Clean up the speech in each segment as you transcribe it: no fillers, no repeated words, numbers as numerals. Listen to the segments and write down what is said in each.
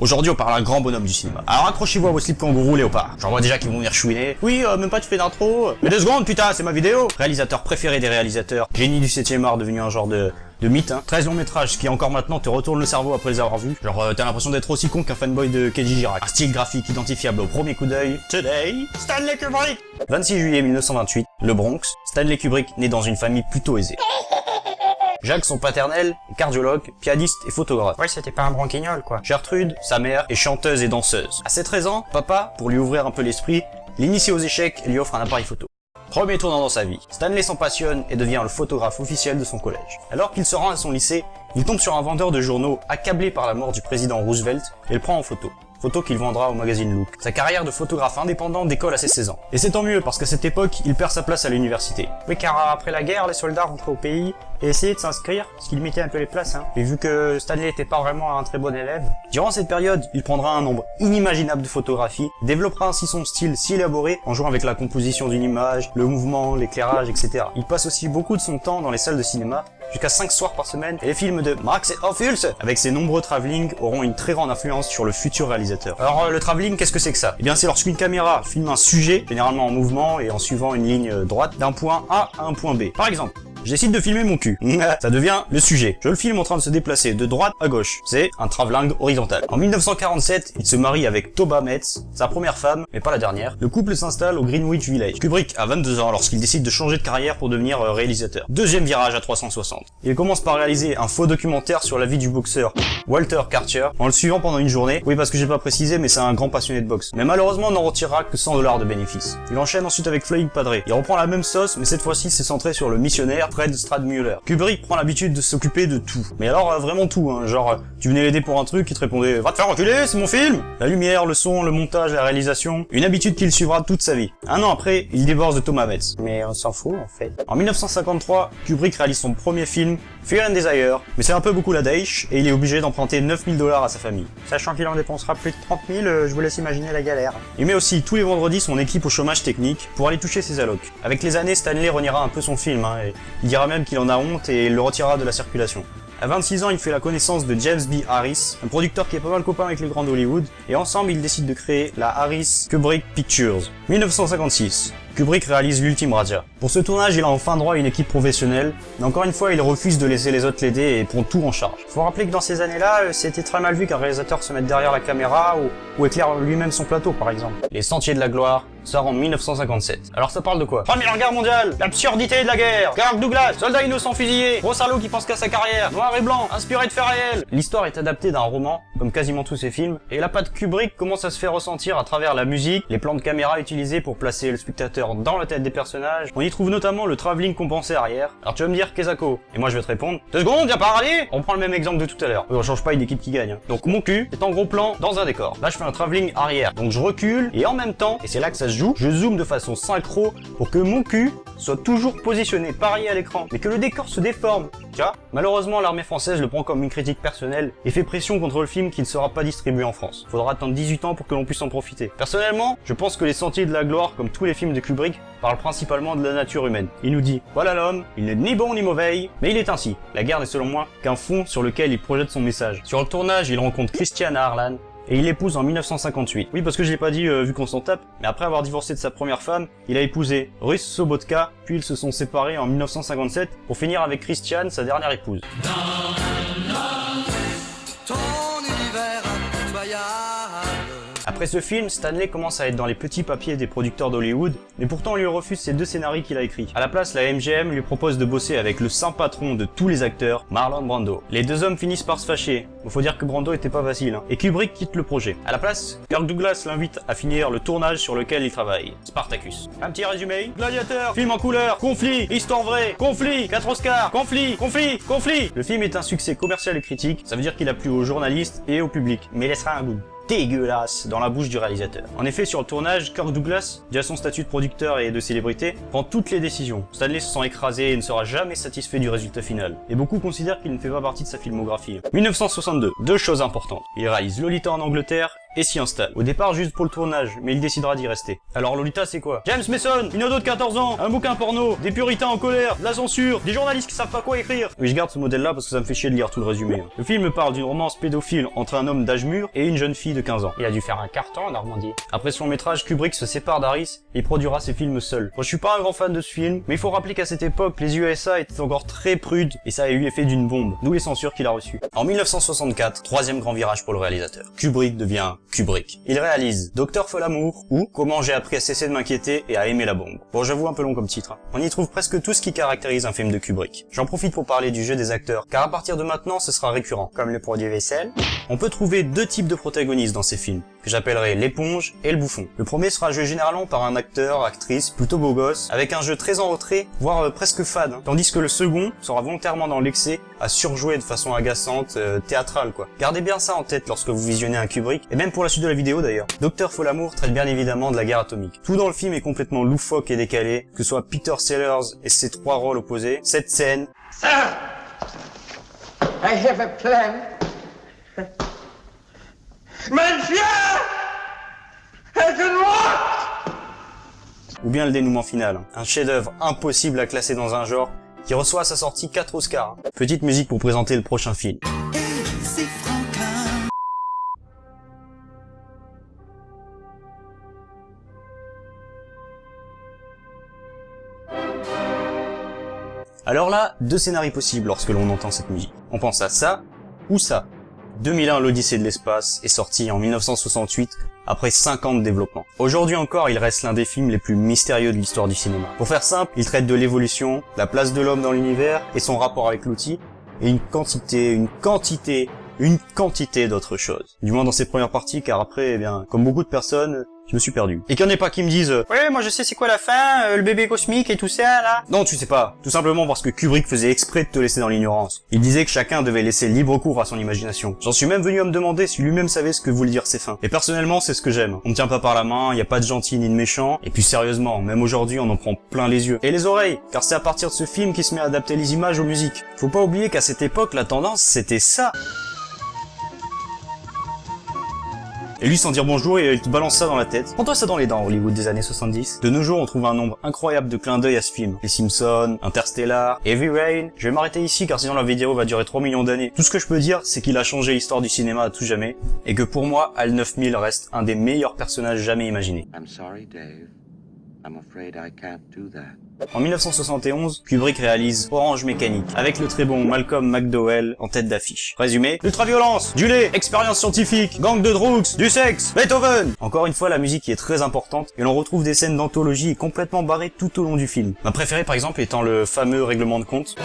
Aujourd'hui, on parle à un grand bonhomme du cinéma. Alors accrochez-vous à vos slips kangourous léopard. J'en vois déjà qui vont venir chouiner. Oui, même pas tu fais d'intro. Mais 2 secondes, putain, c'est ma vidéo. Réalisateur préféré des réalisateurs. Génie du 7ème art, devenu un genre de mythe, hein. 13 longs métrages qui encore maintenant te retournent le cerveau après les avoir vus. Genre t'as l'impression d'être aussi con qu'un fanboy de Keiji Girac. Un style graphique identifiable au premier coup d'œil. Today, Stanley Kubrick. 26 juillet 1928, le Bronx. Stanley Kubrick naît dans une famille plutôt aisée. Jacques, son paternel, est cardiologue, pianiste et photographe. Ouais, c'était pas un branquignol, quoi. Gertrude, sa mère, est chanteuse et danseuse. À ses 13 ans, papa, pour lui ouvrir un peu l'esprit, l'initie aux échecs et lui offre un appareil photo. Premier tournant dans sa vie, Stanley s'en passionne et devient le photographe officiel de son collège. Alors qu'il se rend à son lycée, il tombe sur un vendeur de journaux accablé par la mort du président Roosevelt et le prend en photo. Photo qu'il vendra au magazine Look. Sa carrière de photographe indépendant décolle à ses 16 ans. Et c'est tant mieux parce qu'à cette époque, il perd sa place à l'université. Oui, car après la guerre, les soldats rentraient au pays et essayaient de s'inscrire, ce qui limitait un peu les places, hein. Et vu que Stanley était pas vraiment un très bon élève, durant cette période, il prendra un nombre inimaginable de photographies, développera ainsi son style si élaboré en jouant avec la composition d'une image, le mouvement, l'éclairage, etc. Il passe aussi beaucoup de son temps dans les salles de cinéma, jusqu'à 5 soirs par semaine, et les films de Marx et Ophuls, avec ses nombreux travelling, auront une très grande influence sur le futur réalisateur. Alors le travelling, qu'est-ce que c'est que ça? Eh bien c'est lorsqu'une caméra filme un sujet, généralement en mouvement et en suivant une ligne droite, d'un point A à un point B. Par exemple, je décide de filmer mon cul. Ça devient le sujet. Je le filme en train de se déplacer de droite à gauche. C'est un travelling horizontal. En 1947, il se marie avec Toba Metz, sa première femme, mais pas la dernière. Le couple s'installe au Greenwich Village. Kubrick a 22 ans lorsqu'il décide de changer de carrière pour devenir réalisateur. Deuxième virage à 360. Il commence par réaliser un faux documentaire sur la vie du boxeur Walter Cartier, en le suivant pendant une journée. Oui, parce que j'ai pas précisé, mais c'est un grand passionné de boxe. Mais malheureusement, on n'en retirera que 100 $ de bénéfices. Il enchaîne ensuite avec Floyd Padre. Il reprend la même sauce, mais cette fois-ci, c'est centré sur le missionnaire Fred Stradmuller. Kubrick prend l'habitude de s'occuper de tout. Mais alors, vraiment tout, hein. Genre, tu venais l'aider pour un truc, il te répondait « Va te faire reculer, c'est mon film !» La lumière, le son, le montage, la réalisation, une habitude qu'il suivra toute sa vie. Un an après, il divorce de Thomas Metz. Mais on s'en fout, en fait. En 1953, Kubrick réalise son premier film, Fear and Desire, mais c'est un peu beaucoup la dèche, et il est obligé d'emprunter 9 000 $ à sa famille. Sachant qu'il en dépensera plus de 30 000, je vous laisse imaginer la galère. Il met aussi tous les vendredis son équipe au chômage technique pour aller toucher ses allocs. Avec les années, Stanley reniera un peu son film, hein, et il dira même qu'il en a honte et il le retirera de la circulation. À 26 ans, il fait la connaissance de James B. Harris, un producteur qui est pas mal copain avec les grands d'Hollywood, et ensemble ils décident de créer la Harris Kubrick Pictures. 1956. Kubrick réalise l'ultime Raja. Pour ce tournage, il a enfin droit à une équipe professionnelle, mais encore une fois, il refuse de laisser les autres l'aider et prend tout en charge. Faut rappeler que dans ces années-là, c'était très mal vu qu'un réalisateur se mette derrière la caméra ou éclaire lui-même son plateau, par exemple. Les Sentiers de la Gloire sort en 1957. Alors ça parle de quoi? Première guerre mondiale, l'absurdité de la guerre, Kirk Douglas, soldat innocent fusillé, gros salaud qui pense qu'à sa carrière, noir et blanc, inspiré de faits réels. L'histoire est adaptée d'un roman, comme quasiment tous ses films, et la patte Kubrick commence à se faire ressentir à travers la musique, les plans de caméra utilisés pour placer le spectateur dans la tête des personnages. On y trouve notamment le travelling compensé arrière. Alors tu vas me dire Kezako, et moi je vais te répondre 2 secondes, y'a pas à râler. On prend le même exemple de tout à l'heure. On change pas une équipe qui gagne. Hein. Donc mon cul est en gros plan dans un décor. Là je fais un travelling arrière. Donc je recule et en même temps, et c'est là que ça se joue, je zoome de façon synchro pour que mon cul soit toujours positionné pareil à l'écran, mais que le décor se déforme. Tu vois ? Malheureusement, l'armée française le prend comme une critique personnelle et fait pression contre le film qui ne sera pas distribué en France. Faudra attendre 18 ans pour que l'on puisse en profiter. Personnellement, je pense que Les Sentiers de la Gloire, comme tous les films de Kubrick, parlent principalement de la nature humaine. Il nous dit, voilà l'homme, il n'est ni bon ni mauvais, mais il est ainsi. La guerre n'est selon moi qu'un fond sur lequel il projette son message. Sur le tournage, il rencontre Christiane Harlan, et il l'épouse en 1958. Oui, parce que je l'ai pas dit vu qu'on s'en tape, mais après avoir divorcé de sa première femme, il a épousé Ruth Sobotka, puis ils se sont séparés en 1957 pour finir avec Christiane, sa dernière épouse. Après ce film, Stanley commence à être dans les petits papiers des producteurs d'Hollywood, mais pourtant on lui refuse ces 2 scénarios qu'il a écrits. À la place, la MGM lui propose de bosser avec le saint patron de tous les acteurs, Marlon Brando. Les 2 hommes finissent par se fâcher. Il faut dire que Brando était pas facile, hein. Et Kubrick quitte le projet. À la place, Kirk Douglas l'invite à finir le tournage sur lequel il travaille, Spartacus. Un petit résumé: Gladiateur, film en couleur, conflit, histoire vraie, conflit, 4 Oscars, conflit. Le film est un succès commercial et critique, ça veut dire qu'il a plu aux journalistes et au public, mais laissera un goût dégueulasse dans la bouche du réalisateur. En effet, sur le tournage, Kirk Douglas, via son statut de producteur et de célébrité, prend toutes les décisions. Stanley se sent écrasé et ne sera jamais satisfait du résultat final. Et beaucoup considèrent qu'il ne fait pas partie de sa filmographie. 1962, 2 choses importantes. Il réalise Lolita en Angleterre et s'y installe. Au départ juste pour le tournage, mais il décidera d'y rester. Alors Lolita c'est quoi? James Mason, une ado de 14 ans, un bouquin porno, des puritains en colère, de la censure, des journalistes qui savent pas quoi écrire. Oui, je garde ce modèle là parce que ça me fait chier de lire tout le résumé. Le film parle d'une romance pédophile entre un homme d'âge mûr et une jeune fille de 15 ans. Il a dû faire un carton en Normandie. Après son métrage, Kubrick se sépare d'Harris et produira ses films seul. Moi je suis pas un grand fan de ce film, mais il faut rappeler qu'à cette époque, les USA étaient encore très prudes et ça a eu l'effet d'une bombe, d'où les censures qu'il a reçues. En 1964, troisième grand virage pour le réalisateur. Kubrick devient Kubrick. Il réalise Docteur Folamour ou Comment j'ai appris à cesser de m'inquiéter et à aimer la bombe. Bon, j'avoue un peu long comme titre. Hein. On y trouve presque tout ce qui caractérise un film de Kubrick. J'en profite pour parler du jeu des acteurs, car à partir de maintenant, ce sera récurrent. Comme le produit vaisselle. On peut trouver deux types de protagonistes dans ces films, que j'appellerai l'éponge et le bouffon. Le premier sera joué généralement par un acteur, actrice, plutôt beau gosse, avec un jeu très en retrait, voire presque fade, hein. Tandis que le second sera volontairement dans l'excès, à surjouer de façon agaçante, théâtrale quoi. Gardez bien ça en tête lorsque vous visionnez un Kubrick, et même pour la suite de la vidéo d'ailleurs. Docteur Folamour traite bien évidemment de la guerre atomique. Tout dans le film est complètement loufoque et décalé, que ce soit Peter Sellers et ses trois rôles opposés. Cette scène... Sir, I have a plan. Monsieur has unlocked. Ou bien le dénouement final. Un chef-d'œuvre impossible à classer dans un genre, qui reçoit à sa sortie 4 Oscars. Petite musique pour présenter le prochain film. Alors là, deux scénarios possibles lorsque l'on entend cette musique. On pense à ça, ou ça. 2001, l'Odyssée de l'espace est sorti en 1968, après 5 ans de développement. Aujourd'hui encore, il reste l'un des films les plus mystérieux de l'histoire du cinéma. Pour faire simple, il traite de l'évolution, la place de l'homme dans l'univers et son rapport avec l'outil, et une quantité d'autres choses. Du moins dans ses premières parties, car après, eh bien, comme beaucoup de personnes, je me suis perdu. Et qu'il n'y en ait pas qui me disent ouais, moi je sais c'est quoi la fin, le bébé cosmique et tout ça, là. Non, tu sais pas. Tout simplement parce que Kubrick faisait exprès de te laisser dans l'ignorance. Il disait que chacun devait laisser libre cours à son imagination. J'en suis même venu à me demander si lui-même savait ce que voulaient dire ses fins. Et personnellement, c'est ce que j'aime. On me tient pas par la main, y a pas de gentil ni de méchant. Et puis sérieusement, même aujourd'hui, on en prend plein les yeux. Et les oreilles, car c'est à partir de ce film qu'il se met à adapter les images aux musiques. Faut pas oublier qu'à cette époque, la tendance, c'était ça. Et lui sans dire bonjour, il te balance ça dans la tête. Prends-toi ça dans les dents, Hollywood des années 70. De nos jours, on trouve un nombre incroyable de clins d'œil à ce film. Les Simpsons, Interstellar, Heavy Rain. Je vais m'arrêter ici car sinon la vidéo va durer 3 millions d'années. Tout ce que je peux dire, c'est qu'il a changé l'histoire du cinéma à tout jamais. Et que pour moi, Hal 9000 reste un des meilleurs personnages jamais imaginés. I'm sorry, Dave. I'm afraid I can't do that. En 1971, Kubrick réalise Orange Mécanique, avec le très bon Malcolm McDowell en tête d'affiche. Résumé, ultra-violence, du lait, expérience scientifique, gang de droogs, du sexe, Beethoven. Encore une fois, la musique y est très importante, et l'on retrouve des scènes d'anthologie complètement barrées tout au long du film. Ma préférée par exemple étant le fameux règlement de compte.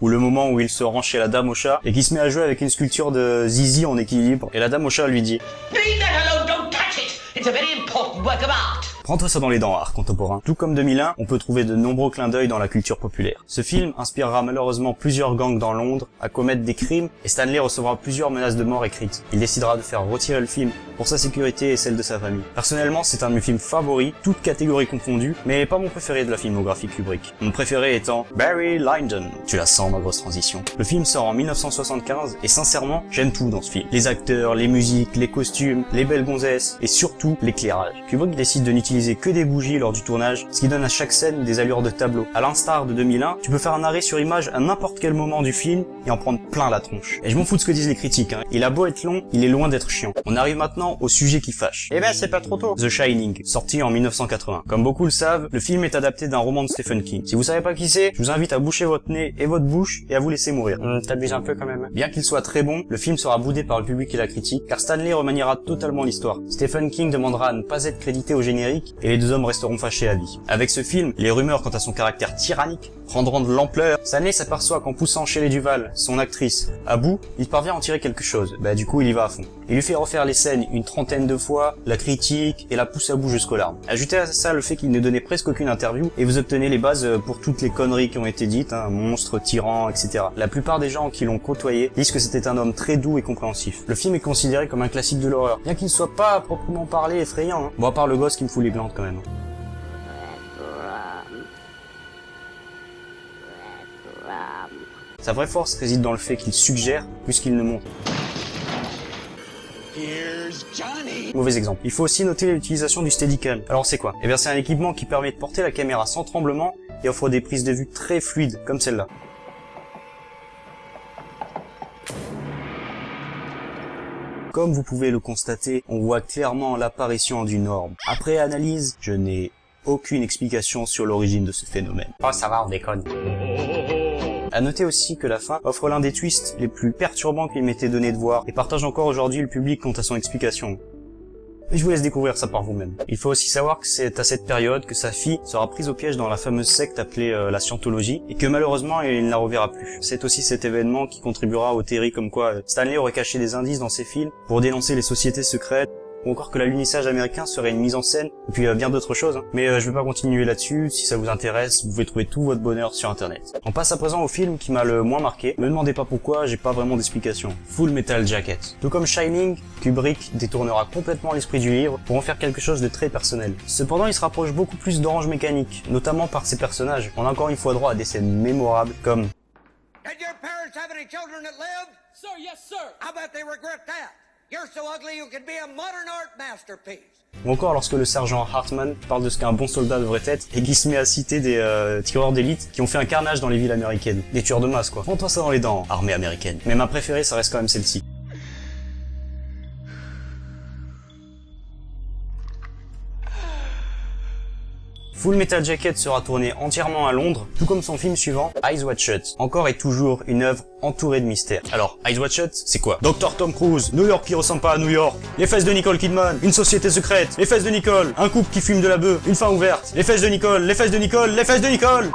Ou le moment où il se rend chez la dame au chat et qui se met à jouer avec une sculpture de Zizi en équilibre. Et la dame au chat lui dit Leave that alone, don't touch it. It's a very important work of art. Prends-toi ça dans les dents, art contemporain. Tout comme 2001, on peut trouver de nombreux clins d'œil dans la culture populaire. Ce film inspirera malheureusement plusieurs gangs dans Londres à commettre des crimes et Stanley recevra plusieurs menaces de mort écrites. Il décidera de faire retirer le film pour sa sécurité et celle de sa famille. Personnellement, c'est un de mes films favoris, toutes catégories confondues, mais pas mon préféré de la filmographie Kubrick. Mon préféré étant Barry Lyndon. Tu la sens, ma grosse transition. Le film sort en 1975 et sincèrement, j'aime tout dans ce film. Les acteurs, les musiques, les costumes, les belles gonzesses et surtout l'éclairage. Kubrick décide de n'utiliser que des bougies lors du tournage, ce qui donne à chaque scène des allures de tableau. À l'instar de 2001, tu peux faire un arrêt sur image à n'importe quel moment du film et en prendre plein la tronche. Et je m'en fous de ce que disent les critiques, hein. Il a beau être long, il est loin d'être chiant. On arrive maintenant au sujet qui fâche. Eh ben c'est pas trop tôt. The Shining, sorti en 1980. Comme beaucoup le savent, le film est adapté d'un roman de Stephen King. Si vous savez pas qui c'est, je vous invite à boucher votre nez et votre bouche et à vous laisser mourir. T'abuses un peu quand même. Bien qu'il soit très bon, le film sera boudé par le public et la critique, car Stanley remaniera totalement l'histoire. Stephen King demandera à ne pas être crédité au générique et les deux hommes resteront fâchés à vie. Avec ce film, les rumeurs quant à son caractère tyrannique prendront de l'ampleur. Stanley s'aperçoit qu'en poussant Shelley Duvall, son actrice, à bout, il parvient à en tirer quelque chose. Du coup, il y va à fond. Il lui fait refaire les scènes une trentaine de fois, la critique et la pousse à bout jusqu'aux larmes. Ajoutez à ça le fait qu'il ne donnait presque aucune interview et vous obtenez les bases pour toutes les conneries qui ont été dites, hein, monstre, tyran, etc. La plupart des gens qui l'ont côtoyé disent que c'était un homme très doux et compréhensif. Le film est considéré comme un classique de l'horreur, bien qu'il ne soit pas à proprement parler effrayant, hein. Bon, à part le gosse qui me fout les glandes quand même. Sa vraie force réside dans le fait qu'il suggère plus qu'il ne montre. Mauvais exemple. Il faut aussi noter l'utilisation du Steadicam. Alors c'est quoi? Eh bien c'est un équipement qui permet de porter la caméra sans tremblement et offre des prises de vue très fluides, comme celle-là. Comme vous pouvez le constater, on voit clairement l'apparition d'une orbe. Après analyse, je n'ai aucune explication sur l'origine de ce phénomène. Oh ça va, on déconne. À noter aussi que la fin offre l'un des twists les plus perturbants qu'il m'était donné de voir et partage encore aujourd'hui le public quant à son explication. Mais je vous laisse découvrir ça par vous-même. Il faut aussi savoir que c'est à cette période que sa fille sera prise au piège dans la fameuse secte appelée la Scientologie et que malheureusement il ne la reverra plus. C'est aussi cet événement qui contribuera aux théories comme quoi Stanley aurait caché des indices dans ses films pour dénoncer les sociétés secrètes, ou encore que l'alunissage américain serait une mise en scène, et puis bien d'autres choses. Mais je vais pas continuer là-dessus, si ça vous intéresse, vous pouvez trouver tout votre bonheur sur internet. On passe à présent au film qui m'a le moins marqué. Me demandez pas pourquoi, j'ai pas vraiment d'explication. Full Metal Jacket. Tout comme Shining, Kubrick détournera complètement l'esprit du livre pour en faire quelque chose de très personnel. Cependant, il se rapproche beaucoup plus d'Orange Mécanique, notamment par ses personnages. On a encore une fois droit à des scènes mémorables comme Did your parents have any children that lived? Sir, yes, sir. I bet they regret that. You're so ugly you could be a modern art masterpiece. ou encore lorsque le sergent Hartman parle de ce qu'un bon soldat devrait être et qui se met à citer des tireurs d'élite qui ont fait un carnage dans les villes américaines. Des tueurs de masse quoi. Prends-toi ça dans les dents, armée américaine. Mais ma préférée ça reste quand même celle-ci. Full Metal Jacket sera tourné entièrement à Londres, tout comme son film suivant, Eyes Wide Shut. Encore et toujours une œuvre entourée de mystères. Alors, Eyes Wide Shut, c'est quoi? Dr Tom Cruise, New York qui ressemble pas à New York, les fesses de Nicole Kidman, une société secrète, les fesses de Nicole, un couple qui fume de la bœuf, une fin ouverte, les fesses de Nicole, les fesses de Nicole, les fesses de Nicole.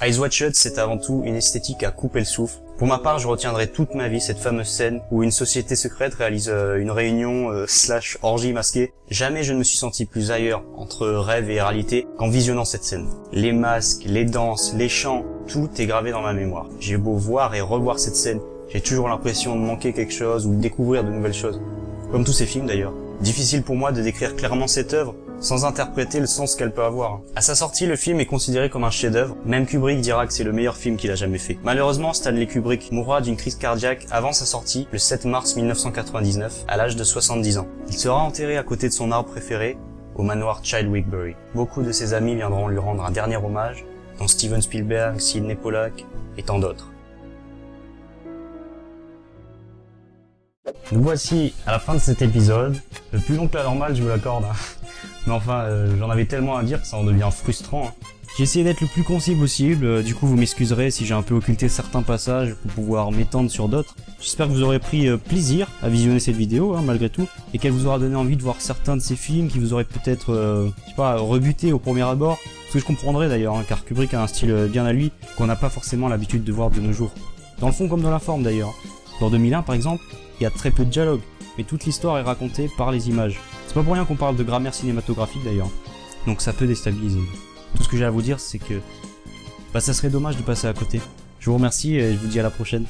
Eyes Wide Shut, c'est avant tout une esthétique à couper le souffle. Pour ma part, je retiendrai toute ma vie cette fameuse scène où une société secrète réalise une réunion / orgie masquée. Jamais je ne me suis senti plus ailleurs entre rêve et réalité qu'en visionnant cette scène. Les masques, les danses, les chants, tout est gravé dans ma mémoire. J'ai beau voir et revoir cette scène, j'ai toujours l'impression de manquer quelque chose ou de découvrir de nouvelles choses. Comme tous ces films d'ailleurs. Difficile pour moi de décrire clairement cette œuvre sans interpréter le sens qu'elle peut avoir. À sa sortie, le film est considéré comme un chef-d'œuvre. Même Kubrick dira que c'est le meilleur film qu'il a jamais fait. Malheureusement, Stanley Kubrick mourra d'une crise cardiaque avant sa sortie, le 7 mars 1999, à l'âge de 70 ans. Il sera enterré à côté de son arbre préféré, au manoir Childwick-Bury. Beaucoup de ses amis viendront lui rendre un dernier hommage, dont Steven Spielberg, Sidney Pollack et tant d'autres. Nous voici à la fin de cet épisode, plus long que la normale, je vous l'accorde. Mais enfin, j'en avais tellement à dire que ça en devient frustrant. J'ai essayé d'être le plus concis possible, du coup vous m'excuserez si j'ai un peu occulté certains passages pour pouvoir m'étendre sur d'autres. J'espère que vous aurez pris plaisir à visionner cette vidéo, malgré tout, et qu'elle vous aura donné envie de voir certains de ces films qui vous auraient peut-être, je sais pas, rebuté au premier abord. Ce que je comprendrais d'ailleurs, car Kubrick a un style bien à lui, qu'on n'a pas forcément l'habitude de voir de nos jours. Dans le fond comme dans la forme d'ailleurs. Dans 2001 par exemple, il y a très peu de dialogue, mais toute l'histoire est racontée par les images. C'est pas pour rien qu'on parle de grammaire cinématographique d'ailleurs, donc ça peut déstabiliser. Tout ce que j'ai à vous dire c'est que ça serait dommage de passer à côté. Je vous remercie et je vous dis à la prochaine.